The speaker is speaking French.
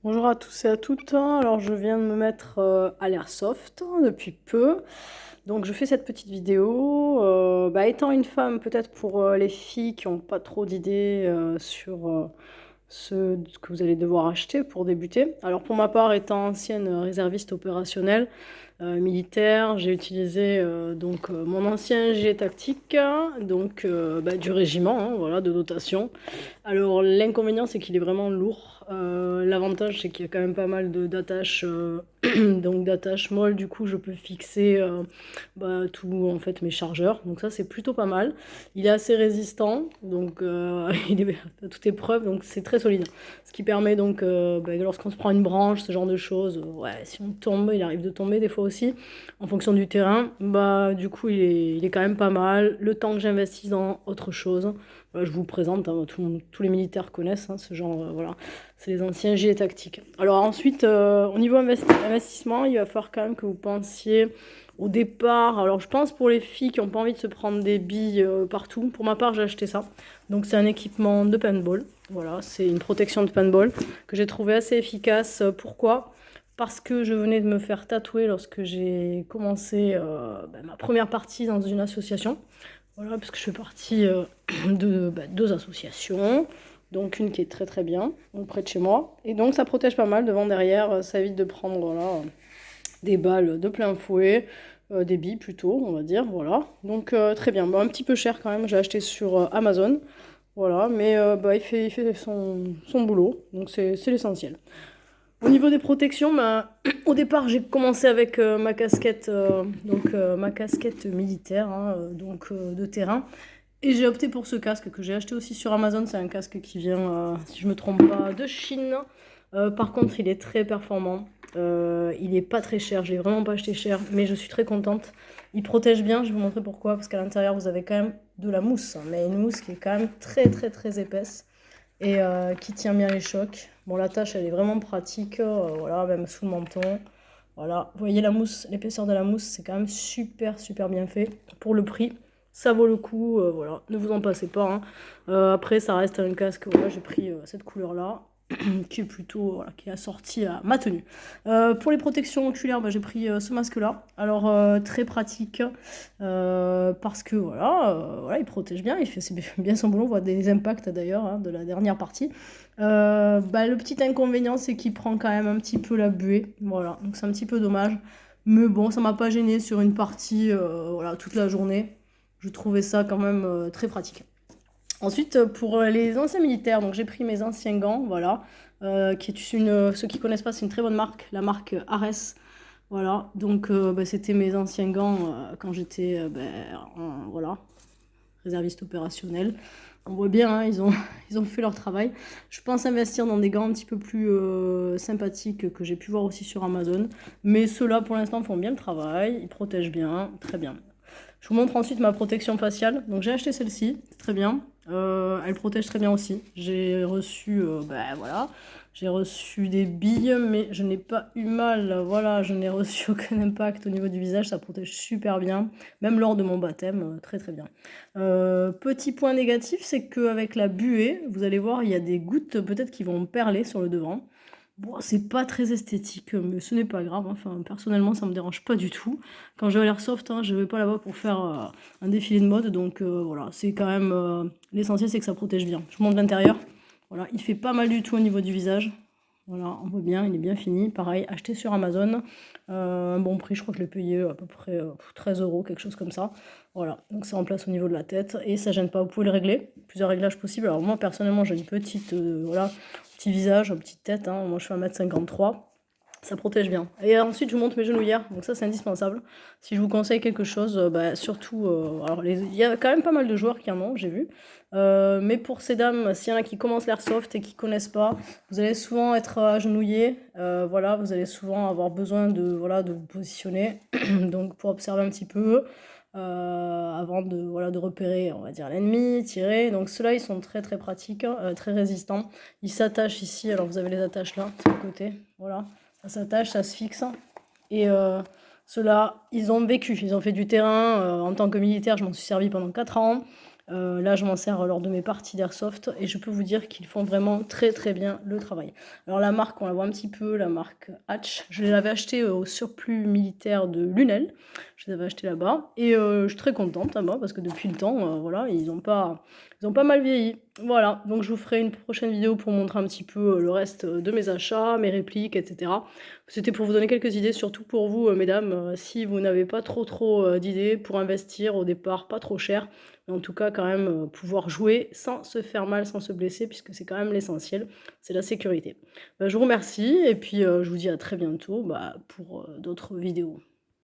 Bonjour à tous et à toutes. Alors je viens de me mettre à l'airsoft depuis peu. Donc je fais cette petite vidéo. Étant une femme, peut-être pour les filles qui n'ont pas trop d'idées sur ce que vous allez devoir acheter pour débuter. Alors pour ma part, étant ancienne réserviste opérationnelle militaire, j'ai utilisé mon ancien gilet tactique, du régiment, hein, voilà, de dotation. Alors l'inconvénient c'est qu'il est vraiment lourd. L'avantage c'est qu'il y a quand même pas mal d'attaches, donc d'attaches molles. Du coup je peux fixer tout en fait mes chargeurs. Donc ça c'est plutôt pas mal. Il est assez résistant, donc il est à toute épreuve, donc c'est très solide. Ce qui permet donc lorsqu'on se prend une branche, ce genre de choses, ouais, si on tombe, il arrive de tomber des fois aussi, en fonction du terrain, du coup il est quand même pas mal. Le temps que j'investisse dans autre chose. Voilà, je vous présente, hein, tous les militaires connaissent hein, ce genre, voilà, c'est les anciens gilets tactiques. Alors ensuite, au niveau investissement, il va falloir quand même que vous pensiez au départ. Alors je pense pour les filles qui n'ont pas envie de se prendre des billes partout, pour ma part j'ai acheté ça. Donc c'est un équipement de paintball, voilà, c'est une protection de paintball que j'ai trouvé assez efficace. Pourquoi ? Parce que je venais de me faire tatouer lorsque j'ai commencé ma première partie dans une association. Voilà, parce que je fais partie de deux associations, donc une qui est très très bien, donc près de chez moi. Et donc ça protège pas mal devant, derrière, ça évite de prendre voilà, des balles de plein fouet, des billes plutôt, on va dire, voilà. Donc très bien, un petit peu cher quand même, j'ai acheté sur Amazon, voilà, mais il fait son boulot, donc c'est l'essentiel. Au niveau des protections, au départ j'ai commencé avec ma casquette, ma casquette militaire, hein, de terrain. Et j'ai opté pour ce casque que j'ai acheté aussi sur Amazon. C'est un casque qui vient, si je me trompe pas, de Chine. Par contre, il est très performant. Il est pas très cher. Je l'ai vraiment pas acheté cher, mais je suis très contente. Il protège bien. Je vais vous montrer pourquoi. Parce qu'à l'intérieur, vous avez quand même de la mousse, hein, mais une mousse qui est quand même très très très épaisse et qui tient bien les chocs. Bon, la tâche, elle est vraiment pratique. Voilà, même sous le menton. Voilà, vous voyez la mousse, l'épaisseur de la mousse, c'est quand même super super bien fait pour le prix. Ça vaut le coup, voilà, ne vous en passez pas, hein. Après, ça reste un casque, voilà, j'ai pris cette couleur-là, qui est plutôt, voilà, qui est assortie à ma tenue. Pour les protections oculaires, j'ai pris ce masque-là. Alors, très pratique, parce que voilà, il protège bien, c'est bien son boulot. On voit des impacts d'ailleurs hein, de la dernière partie. Le petit inconvénient, c'est qu'il prend quand même un petit peu la buée. Voilà, donc c'est un petit peu dommage. Mais bon, ça m'a pas gêné sur une partie, voilà, toute la journée. Je trouvais ça quand même très pratique. Ensuite, pour les anciens militaires, donc j'ai pris mes anciens gants, voilà, qui est ceux qui connaissent pas, c'est une très bonne marque, la marque Ares. Voilà, donc c'était mes anciens gants quand j'étais, voilà, réserviste opérationnel. On voit bien, hein, ils ont fait leur travail. Je pense investir dans des gants un petit peu plus sympathiques que j'ai pu voir aussi sur Amazon. Mais ceux-là, pour l'instant, font bien le travail. Ils protègent bien, très bien. Je vous montre ensuite ma protection faciale. Donc j'ai acheté celle-ci, c'est très bien. Elle protège très bien aussi. J'ai reçu, voilà, j'ai reçu des billes, mais je n'ai pas eu mal. Voilà, je n'ai reçu aucun impact au niveau du visage. Ça protège super bien, même lors de mon baptême, très très bien. Petit point négatif, c'est qu'avec la buée, vous allez voir, il y a des gouttes peut-être qui vont perler sur le devant. Bon, c'est pas très esthétique, mais ce n'est pas grave. Enfin, personnellement, ça me dérange pas du tout. Quand je vais à l'airsoft, hein, je vais pas là-bas pour faire un défilé de mode. Donc voilà, c'est quand même l'essentiel, c'est que ça protège bien. Je vous montre l'intérieur. Voilà, il fait pas mal du tout au niveau du visage. Voilà, on voit bien, il est bien fini. Pareil, acheté sur Amazon. Un bon prix, je crois que je l'ai payé à peu près 13 euros, quelque chose comme ça. Voilà, donc ça remplace au niveau de la tête et ça gêne pas. Vous pouvez le régler, plusieurs réglages possibles. Alors moi, personnellement, j'ai une petite, voilà, petit visage, une petite tête. Hein. Moi, je fais 1m53. Ça protège bien. Et ensuite, je vous montre mes genouillères. Donc ça, c'est indispensable. Si je vous conseille quelque chose, surtout... alors, il y a quand même pas mal de joueurs qui en ont, j'ai vu. Mais pour ces dames, s'il y en a qui commencent l'airsoft et qui connaissent pas, vous allez souvent être agenouillé. Voilà, vous allez souvent avoir besoin de, voilà, de vous positionner. Donc pour observer un petit peu, avant de, voilà, de repérer, on va dire, l'ennemi, tirer. Donc ceux-là, ils sont très très pratiques, très résistants. Ils s'attachent ici. Alors vous avez les attaches là, sur le côté. Voilà. Ça s'attache, ça se fixe. Et ceux-là, ils ont vécu, ils ont fait du terrain. En tant que militaire, je m'en suis servi pendant 4 ans. Là, je m'en sers lors de mes parties d'airsoft et je peux vous dire qu'ils font vraiment très, très bien le travail. Alors la marque, on la voit un petit peu, la marque Hatch. Je l'avais acheté au surplus militaire de Lunel. Je les avais achetés là-bas et je suis très contente là-bas parce que depuis le temps, voilà, ils ont pas mal vieilli. Voilà, donc je vous ferai une prochaine vidéo pour montrer un petit peu, le reste, de mes achats, mes répliques et cetera. C'était pour vous donner quelques idées, surtout pour vous, mesdames, si vous n'avez pas trop, d'idées pour investir au départ, pas trop cher, mais en tout cas quand même, pouvoir jouer sans se faire mal, sans se blesser puisque c'est quand même l'essentiel, c'est la sécurité. Bah, je vous remercie et puis, je vous dis à très bientôt, bah, pour, d'autres vidéos.